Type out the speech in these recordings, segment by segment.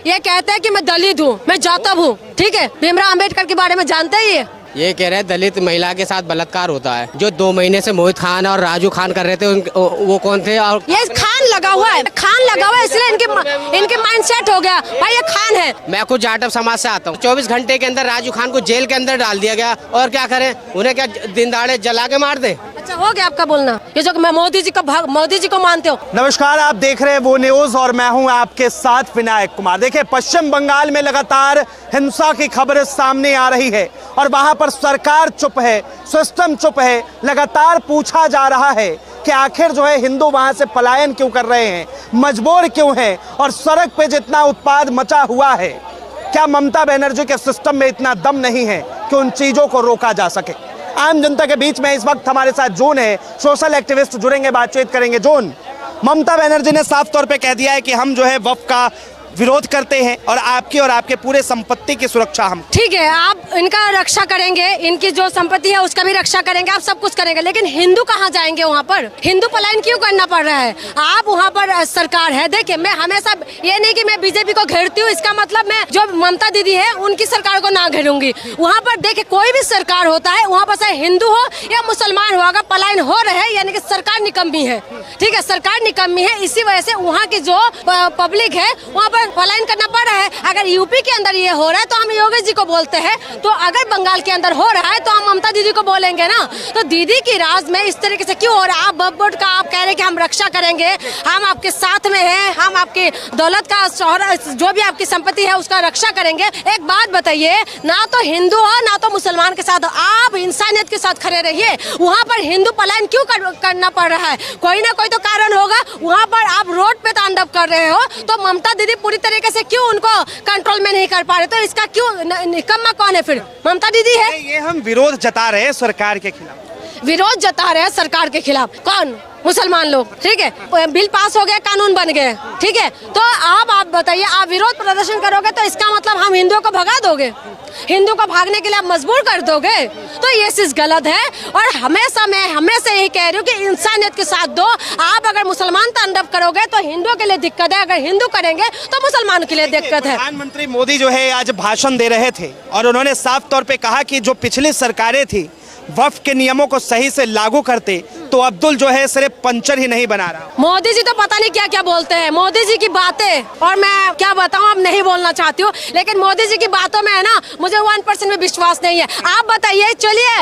ये कहते हैं कि मैं दलित हूँ, मैं जातब हूँ, ठीक है। भीमराव अम्बेडकर के बारे में जानते ही है। ये कह रहे हैं दलित महिला के साथ बलात्कार होता है। जो 2 महीने से मोहित खान और राजू खान कर रहे थे वो कौन थे? और ये खान लगा हुआ है, खान लगा हुआ है, इसलिए इनके माइंडसेट हो गया भाई ये खान है। मैं खुद जाटव समाज से आता हूँ। 24 घंटे के अंदर राजू खान को जेल के अंदर डाल दिया गया। और क्या करें, उन्हें क्या दिन दहाड़े जला के मार दे? अच्छा हो गया आपका बोलना, ये जो मैं मोदी जी को मानते हो। नमस्कार, आप देख रहे हैं वो न्यूज और मैं हूं आपके साथ विनायक कुमार। देखिए, पश्चिम बंगाल में लगातार हिंसा की खबरें सामने आ रही है और वहां पर सरकार चुप है, सिस्टम चुप है। लगातार पूछा जा रहा है कि आखिर जो है हिंदू वहां से पलायन क्यों कर रहे हैं, मजबूर क्यों हैं, और सड़क पे जितना उत्पाद मचा हुआ है, क्या ममता बनर्जी के सिस्टम में इतना दम नहीं है कि उन चीजों को रोका जा सके? आम जनता के बीच में इस वक्त हमारे साथ जून है, सोशल एक्टिविस्ट जुड़ेंगे, बातचीत करेंगे। जून, ममता बनर्जी ने साफ तौर पे कह दिया है कि हम जो है वक्फ का विरोध करते हैं और आपकी और आपके पूरे संपत्ति की सुरक्षा हम। ठीक है, आप इनका रक्षा करेंगे, इनकी जो संपत्ति है उसका भी रक्षा करेंगे, आप सब कुछ करेंगे, लेकिन हिंदू कहाँ जाएंगे? वहाँ पर हिंदू पलायन क्यों करना पड़ रहा है? आप वहाँ पर सरकार है। देखिए, मैं हमेशा ये नहीं कि मैं बीजेपी को घेरती हूँ, इसका मतलब मैं जो ममता दीदी है उनकी सरकार को ना घेरूंगी। वहाँ पर देखिए, कोई भी सरकार होता है, वहाँ पर चाहे हिंदू हो या मुसलमान हो, अगर पलायन हो रहे हैं यानी कि सरकार निकम्मी है। ठीक है, सरकार निकम्मी है, इसी वजह से वहाँ की जो पब्लिक है वहाँ पर पलायन करना पड़ रहा है। अगर यूपी के अंदर ये हो रहा है तो हम योगी जी को बोलते हैं, तो अगर बंगाल के अंदर हो रहा है तो हम ममता दीदी को बोलेंगे ना। तो दीदी की राज में इस तरीके से क्यों हो रहा है? आप बब्बोट का आप कह रहे हैं कि हम रक्षा करेंगे, हम आपके साथ में हैं, हम आपकी दौलत का जो भी आपकी संपत्ति है उसका रक्षा करेंगे। एक बात बताइए, ना तो हिंदू हो ना तो मुसलमान के साथ, आप इंसानियत के साथ खड़े रहिए। वहाँ पर हिंदू पलायन क्यों करना पड़ रहा है? कोई ना कोई तो कारण होगा। वहाँ पर आप रोड पे तांडव कर रहे हो, तो ममता दीदी पूरी तरीके से क्यों उनको कंट्रोल में नहीं कर पा रहे? तो इसका क्यों निकम्मा कौन है फिर? ममता दीदी है। ये हम विरोध जता रहे हैं सरकार के खिलाफ। विरोध जता रहे हैं सरकार के खिलाफ कौन? मुसलमान लोग। ठीक है, बिल पास हो गया, कानून बन गए, ठीक है। तो आप बताइए, आप विरोध प्रदर्शन करोगे तो इसका मतलब हम हिंदुओं को भगा दोगे? हिंदू को भागने के लिए आप मजबूर कर दोगे? तो ये चीज गलत है। और हमेशा मैं हमेशा यही कह रही हूँ कि इंसानियत के साथ दो। आप अगर मुसलमान तांडव करोगे तो हिंदुओं के लिए दिक्कत है, अगर हिंदू करेंगे तो मुसलमान के लिए दिक्कत है। प्रधानमंत्री मोदी जो है आज भाषण दे रहे थे और उन्होंने साफ तौर पे कहा कि जो पिछली सरकारें थी वक्फ के नियमों को सही से लागू करते तो अब्दुल जो है सिर्फ पंचर ही नहीं बना रहा। मोदी जी तो पता नहीं क्या क्या बोलते हैं, मोदी जी की बातें, और मैं क्या बताऊं, अब नहीं बोलना चाहती हूँ, लेकिन मोदी जी की बातों में है ना, मुझे 1% में विश्वास नहीं है। आप बताइए, चलिए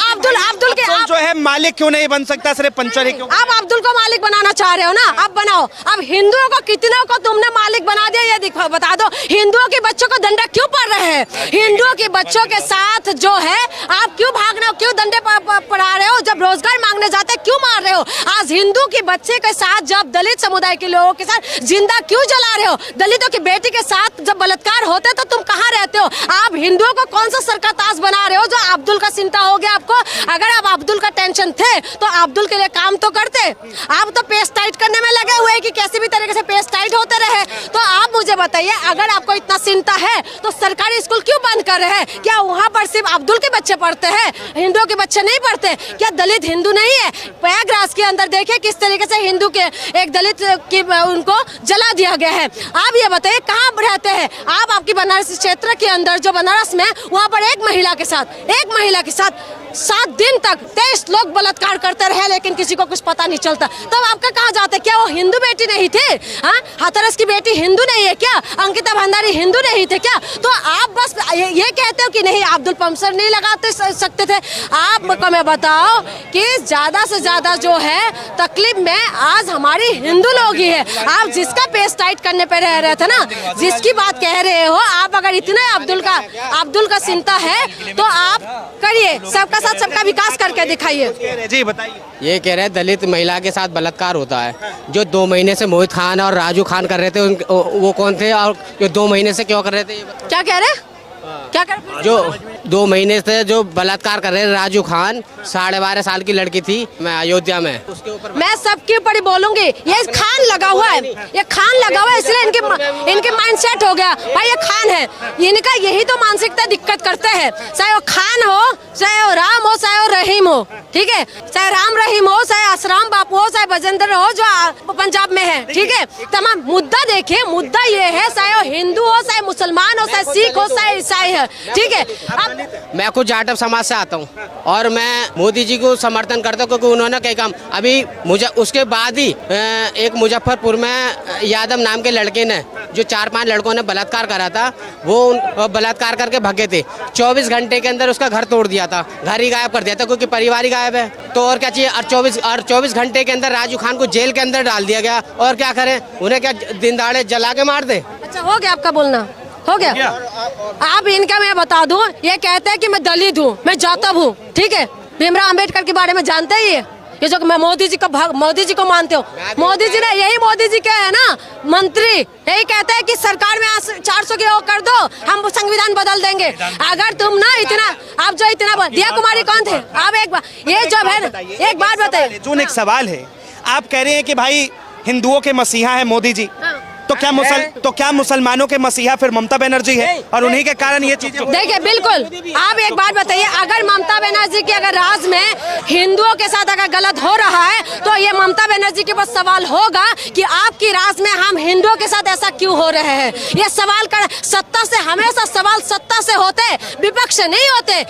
अब्दुल के जो है मालिक क्यों नहीं बन सकता, सिर्फ पंचर ही क्यों? आप अब्दुल को मालिक बनाना चाह रहे हो ना, आप बनाओ। अब हिंदुओं को कितनों को तुमने मालिक बना दिया ये बता दो। हिंदुओं के बच्चों को दंडा क्यों पड़ रहे हैं? हिंदुओं के बच्चों के साथ जो है आप क्यों भागना, क्यों दंडे पड़ा रहे हो? जब रोजगार मांगने जाते क्यों मार रहे हो? आज हिंदू के बच्चे के साथ जब दलित समुदाय के लोगों के साथ जिंदा क्यों जला रहे हो? दलितों की बेटी के साथ जब बलात्कार होते तो तुम कहाँ रहते हो? आप हिंदुओं को कौन सा सर का ताज बना रहे हो? जो अब्दुल का चिंता हो गया आपको। अगर आप अब्दुल का टेंशन थे तो अब्दुल के लिए काम तो करते। आप तो पेस टाइट करने में लगे हुए कि कैसे भी तरीके से पेस टाइट होते रहे। तो आप मुझे बताइए, अगर आपको इतना चिंता है तो सरकारी स्कूल क्यों बंद कर रहे हैं? क्या वहाँ पर सिर्फ अब्दुल के बच्चे पढ़ते हैं, हिंदुओं के बच्चे नहीं पढ़ते? क्या दलित हिंदू नहीं है? प्रयागराज के अंदर देखिए किस तरीके से हिंदू के एक दलित की उनको जला दिया गया है। आप ये बताइए कहाँ रहते हैं आप? आपकी बनारस क्षेत्र के अंदर जो बनारस में, वहाँ पर एक महिला के साथ 7 दिन तक 23 लोग बलात्कार करते रहे, लेकिन किसी को कुछ पता नहीं चलता। तब आपका कहाँ जाते? क्या वो हिंदू बेटी नहीं थे? हाँ, हाथरस की बेटी हिंदू नहीं है क्या? अंकिता भंडारी हिंदू नहीं थे क्या? तो आप बस ये कहते हो कि नहीं अब्दुल पंचर नहीं लगाते सकते थे। आपको मैं बताओ कि ज्यादा से ज्यादा जो है तकलीफ में आज हमारी हिंदू लोग ही है। आप जिसका पेस टाइट करने पे रह रहे थे ना, जिसकी बात कह रहे हो आप, अगर इतना अब्दुल का चिंता है तो आप करिए, सबका साथ सबका विकास करके दिखाइए। जी बताइए। ये कह रहे हैं दलित महिला के साथ बलात्कार होता है। जो 2 महीने से मोहित खान और राजू खान कर रहे थे वो कौन थे? और जो 2 महीने से क्यों कर रहे थे? क्या कह रहे हैं? क्या कर? जो 2 महीने से जो बलात्कार कर रहे हैं राजू खान, 12.5 साल की लड़की थी, मैं अयोध्या में उसके ऊपर मैं सबके ऊपर ही बोलूंगी। ये खान लगा हुआ है, ये खान लगा हुआ है, इसलिए इनके माइंड सेट हो गया भाई ये खान है। इनका यही तो मानसिकता दिक्कत करते हैं, चाहे वो खान हो, चाहे वो राम हो, चाहे वो रहीम हो, ठीक है, चाहे राम रहीम हो, चाहे असराम बापू हो, चाहे बजेंद्र हो जो पंजाब में है, ठीक है। तमाम मुद्दा देखिए, मुद्दा ये है, चाहे वो हिंदू हो, चाहे मुसलमान हो, चाहे सिख हो, चाहे ईसाई है, ठीक है। अब मैं खुद जाटव समाज से आता हूँ और मैं मोदी जी को समर्थन करता हूँ क्योंकि उन्होंने कई काम अभी मुझे उसके बाद ही एक मुजफ्फरपुर में यादव नाम के लड़के ने जो 4-5 लड़कों ने बलात्कार करा था, वो बलात्कार करके भागे थे। 24 घंटे के अंदर उसका घर तोड़ दिया था, घर ही गायब कर दिया था क्योंकि परिवार ही गायब है। तो और क्या चाहिए? और 24 घंटे के अंदर राजू खान को जेल के अंदर डाल दिया गया। और क्या करें? उन्हें क्या दिन दहाड़े जला के मार दे? अच्छा हो गया आपका बोलना, हो गया। आप इनका मैं बता दूं, ये कहते हैं कि मैं दलित हूँ, मैं जाटव हूँ, ठीक है। भीमराव अंबेडकर के बारे में जानते ही है ये जो मैं मोदी जी को मानते हो। मोदी जी ने यही मोदी जी के है ना मंत्री, यही कहते हैं कि सरकार में 400 की वो कर दो, हम संविधान बदल देंगे। अगर तुम ना इतना, आप जो इतना दिया कुमारी कौन थे? आप एक बार ये जो है एक बात बताइए। जो एक सवाल है, आप कह रहे हैं कि भाई हिंदुओं के मसीहा है मोदी जी, तो क्या मुसलमानों के मसीहा फिर ममता बनर्जी है और उन्हीं के कारण ये चीजें? देखिए बिल्कुल, आप एक बात बताइए, अगर ममता बनर्जी के अगर राज में हिंदुओं के साथ अगर गलत हो रहा है तो ये ममता बनर्जी के पास सवाल होगा कि आपकी राज में हम हिंदुओं के साथ ऐसा क्यों हो रहे हैं। ये सवाल कर सत्ता से, हमेशा सवाल सत्ता से होते, विपक्ष नहीं होते।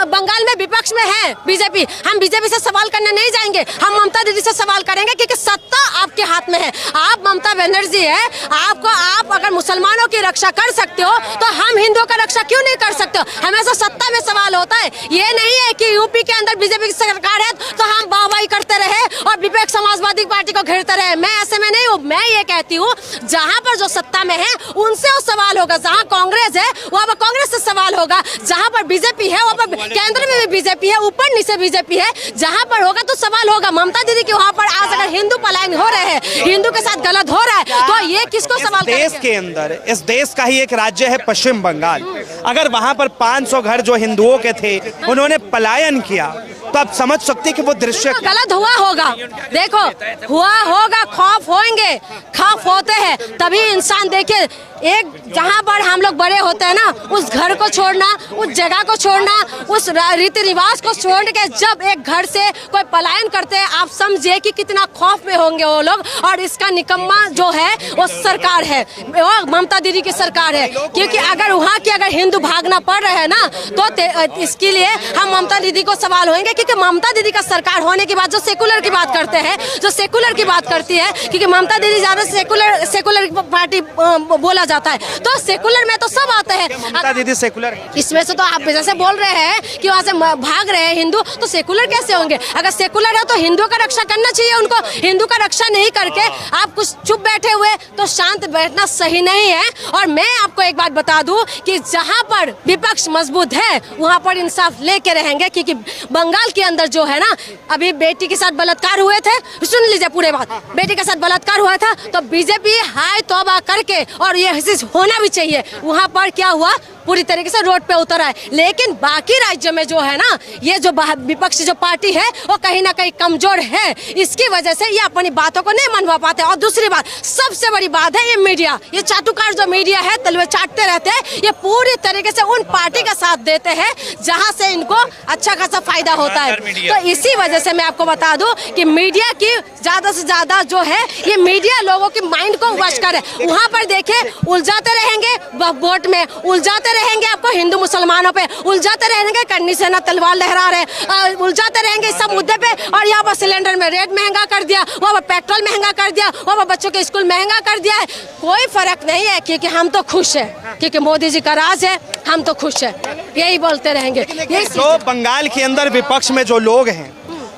बंगाल में विपक्ष में है बीजेपी, हम बीजेपी से सवाल करने नहीं जाएंगे, हम ममता दीदी से सवाल करेंगे क्योंकि सत्ता आपके हाथ में है। आप ममता बनर्जी है, आप अगर मुसलमानों की रक्षा कर सकते हो तो हम हिंदुओं का रक्षा क्यों नहीं कर सकते हो? हमेशा सत्ता में सवाल होता है। ये नहीं है कि यूपी के अंदर बीजेपी की सरकार है तो हम वाहवाही करते रहे और विपक्ष समाजवादी पार्टी को घेरते रहे। मैं ऐसे में नहीं हूँ, मैं ये कहती हूँ जहाँ पर जो सत्ता में है उनसे वो सवाल होगा, जहाँ कांग्रेस है वहाँ पर कांग्रेस से सवाल होगा, जहाँ पर बीजेपी है वहाँ पर केंद्र में भी बीजेपी है, ऊपर नीचे बीजेपी है, जहाँ पर होगा तो सवाल होगा। ममता दीदी के वहाँ पर आज अगर हिंदू पलायन हो रहे हैं, हिंदू के साथ गलत हो रहा है तो ये किसको सवाल देश के अंदर, इस देश का ही एक राज्य है पश्चिम बंगाल, अगर वहां पर 500 घर जो हिंदुओं के थे उन्होंने पलायन किया तो आप समझ सकते कि वो दृश्य गलत हुआ होगा। देखो हुआ होगा, खौफ होंगे, खौफ होते हैं तभी इंसान। देखिए एक जहाँ पर हम लोग बड़े होते हैं ना, उस घर को छोड़ना, उस जगह को छोड़ना, उस रीति रिवाज को छोड़ के जब एक घर से कोई पलायन करते हैं, आप समझिए कि कितना खौफ में होंगे वो लोग। और इसका निकम्मा जो है वो सरकार है, वो ममता दीदी की सरकार है, क्योंकि अगर वहाँ की अगर हिंदू भागना पड़ रहे हैं ना तो इसके लिए हम ममता दीदी को सवाल होंगे। क्योंकि ममता दीदी का सरकार होने के बाद जो सेकुलर की बात करते हैं, जो सेकुलर की बात करती है, क्योंकि ममता दीदी ज्यादा सेकुलर पार्टी बोला जाता है, तो सेकुलर में तो सब आते हैं। ममता दीदी सेकुलर है, इसमें से तो आप जैसे बोल रहे हैं कि वहाँ से भाग रहे हैं हिंदू, तो सेकुलर कैसे होंगे? अगर सेकुलर है तो हिंदुओं का रक्षा करना चाहिए उनको। हिंदू का रक्षा नहीं करके आप कुछ चुप बैठे हुए तो शांत बैठना सही नहीं है। और मैं आपको एक बात बता दूं कि जहाँ पर विपक्ष मजबूत है वहाँ पर इंसाफ लेके रहेंगे। क्योंकि बंगाल के अंदर जो है ना, अभी बेटी के साथ बलात्कार हुए थे, सुन लीजिए पूरे बात, बेटी के साथ बलात्कार हुआ था तो बीजेपी हाय तौबा करके, और ये होना भी चाहिए, वहाँ पर क्या हुआ, पूरी तरीके से रोड पे उतर आए। लेकिन बाकी राज्यों में जो है ना, ये जो विपक्षी जो पार्टी है वो कहीं ना कहीं कमजोर है, इसकी वजह से ये अपनी बातों को नहीं मनवा पाते। और दूसरी बात, सबसे बड़ी बात है ये मीडिया, ये चाटुकार जो मीडिया है, तलवे चाटते रहते हैं, ये पूरी तरीके से उन पार्टी का साथ देते हैं जहां से इनको अच्छा खासा फायदा होता है। तो इसी वजह से मैं आपको बता दूं कि मीडिया की ज्यादा से ज्यादा जो है, ये मीडिया लोगों के माइंड को वश करे। वहां पर देखे उलझाते रहेंगे, वोट में उलझाते रहेंगे, आपको हिंदू मुसलमानों पे उलझाते रहेंगे, करनी सेना तलवार लहरा रहे, उलझाते रहेंगे इस सब मुद्दे पे। और यहाँ पर सिलेंडर में रेट महंगा कर दिया, वहाँ पर पेट्रोल महंगा कर दिया, वहाँ पर बच्चों के स्कूल महंगा कर दिया है। कोई फर्क नहीं है, क्योंकि हम तो खुश है, क्योंकि मोदी जी का राज है, हम तो खुश है, यही बोलते रहेंगे। तो बंगाल के अंदर विपक्ष में जो लोग हैं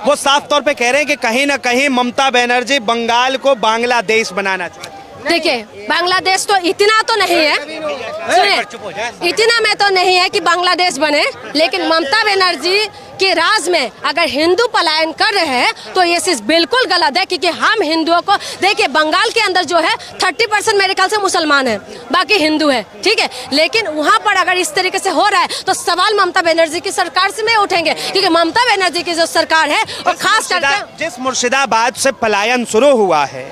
वो साफ तौर पे कह रहे हैं कि कहीं ना कहीं ममता बनर्जी बंगाल को बांग्लादेश बनाना चाहती है। देखिए बांग्लादेश तो इतना तो नहीं है, सुनिए, इतना में तो नहीं है कि बांग्लादेश बने, लेकिन ममता बनर्जी के राज में अगर हिंदू पलायन कर रहे हैं तो ये चीज बिल्कुल गलत है, क्योंकि हम हिंदुओं को देखिए, बंगाल के अंदर जो है 30% मेरे ख्याल से मुसलमान है, बाकी हिंदू है, ठीक है। लेकिन वहां पर अगर इस तरीके से हो रहा है तो सवाल ममता बनर्जी की सरकार से नहीं उठेंगे, क्योंकि ममता बनर्जी की जो सरकार है और खास करके जिस मुर्शिदाबाद से पलायन शुरू हुआ है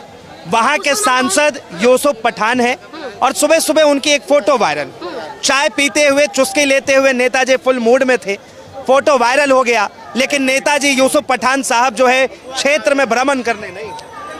वहां के सांसद यूसुफ पठान है, और सुबह सुबह उनकी एक फोटो वायरल, चाय पीते हुए चुस्की लेते हुए नेताजी फुल मूड में थे, फोटो वायरल हो गया। लेकिन नेताजी यूसुफ पठान साहब जो है क्षेत्र में भ्रमण करने नहीं,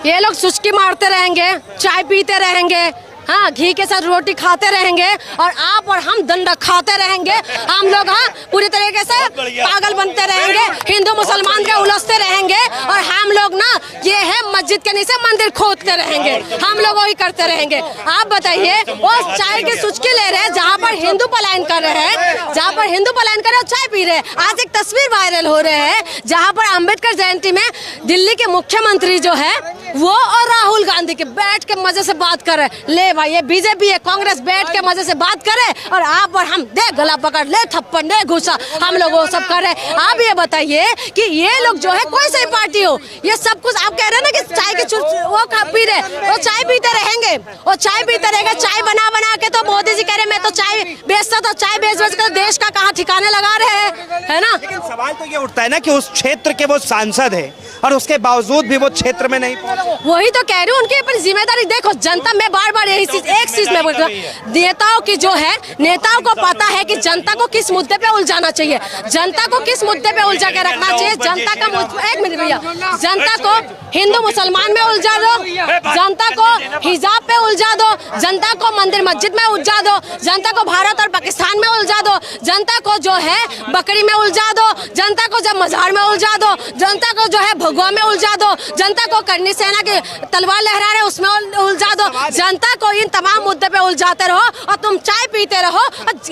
ये लोग चुस्की मारते रहेंगे, चाय पीते रहेंगे, हाँ, घी के साथ रोटी खाते रहेंगे, और आप और हम दंडक खाते रहेंगे। हम लोग हाँ पूरी तरीके से पागल बनते रहेंगे, हिंदू मुसलमान के उलझते रहेंगे, और हम लोग ना ये है मस्जिद के नीचे मंदिर खोदते रहेंगे, हम लोग वही करते रहेंगे। आप बताइए, वो चाय की चुस्की ले रहे हैं जहाँ पर हिंदू पलायन कर रहे हैं, जहाँ पर हिंदू पलायन कर रहे हैं, चाय पी रहे हैं। आज एक तस्वीर वायरल हो रहे हैं जहाँ पर अम्बेडकर जयंती में दिल्ली के मुख्यमंत्री जो है वो और राहुल गांधी के बैठ के मजे से बात कर रहे हैं। ले भाई, ये बीजेपी है, कांग्रेस बैठ के मजे से बात करे, और आप और हम दे गला पकड़, ले थप्पड़, ले घुसा, हम लोग वो सब कर रहे हैं। आप ये बताइए कि ये लोग जो है कोई सी पार्टी हो, ये सब कुछ आप कह रहे हैं ना कि चाय के वो पी रहे, वो चाय पीते रहेंगे, वो चाय पीते रहेंगे। चाय बना बना के तो मोदी जी कह रहे मैं तो चाय बेचता, तो चाय बेच बेच कर देश का कहाँ ठिकाने लगा रहे हैं, है ना। लेकिन सवाल तो ये उठता है ना कि उस क्षेत्र के वो सांसद है और उसके बावजूद भी वो क्षेत्र में नहीं पहुंचे। वही तो कह रही हूँ, उनकी अपनी जिम्मेदारी देखो। जनता में बार बार यही चीज, एक चीज में बोल रहा हूं, नेताओं की जो है, नेताओं को पता है कि जनता को किस मुद्दे पे उलझाना चाहिए, जनता को किस मुद्दे पे उलझा के रखना चाहिए। जनता का एक मिनट भैया, जनता को हिंदू मुसलमान में उलझा दो, जनता को हिजाब पे उलझा दो, जनता को मंदिर मस्जिद में उलझा दो, जनता को भारत और पाकिस्तान में उलझा दो, जनता को जो है बकरी में उलझा दो, जनता को जब मजार में उलझा दो, जनता को जो है भगवा में उलझा दो, जनता को करनी सेना की तलवार लहरा रहे उसमें उलझा दो। जनता को इन तमाम मुद्दे पे उलझाते रहो और तुम चाय पीते रहो।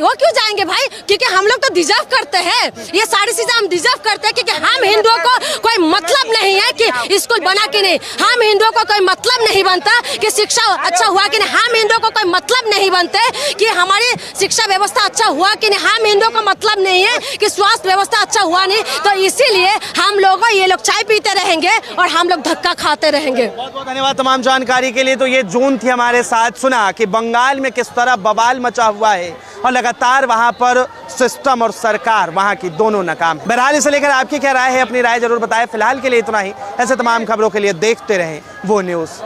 वो क्यों जाएंगे भाई? क्योंकि हम लोग तो डिजर्व करते हैं, ये सारी चीजें हम डिजर्व करते हैं, क्योंकि हम हिंदुओं को कोई मतलब नहीं है कि स्कूल बना कि नहीं, हम हिंदुओं को कोई मतलब नहीं बनता कि शिक्षा अच्छा हुआ कि नहीं, हम हिंदुओं को कोई मतलब नहीं बनते कि हमारी शिक्षा व्यवस्था अच्छा हुआ कि नहीं, हम हिंदुओं को मतलब नहीं है कि स्वास्थ्य व्यवस्था अच्छा हुआ नहीं। तो इसीलिए हम लोग, ये लोग चाय पीते रहेंगे और हम लोग धक्का खाते रहेंगे। बहुत बहुत धन्यवाद तमाम जानकारी के लिए। तो ये जून थी हमारे साथ, सुना कि बंगाल में किस तरह बवाल मचा हुआ है और लगातार वहां पर सिस्टम और सरकार वहां की दोनों नाकाम। बहरहाल इसे लेकर आपकी क्या राय है, अपनी राय जरूर बताएं। फिलहाल के लिए इतना ही। ऐसे तमाम खबरों के लिए देखते रहें वो न्यूज़।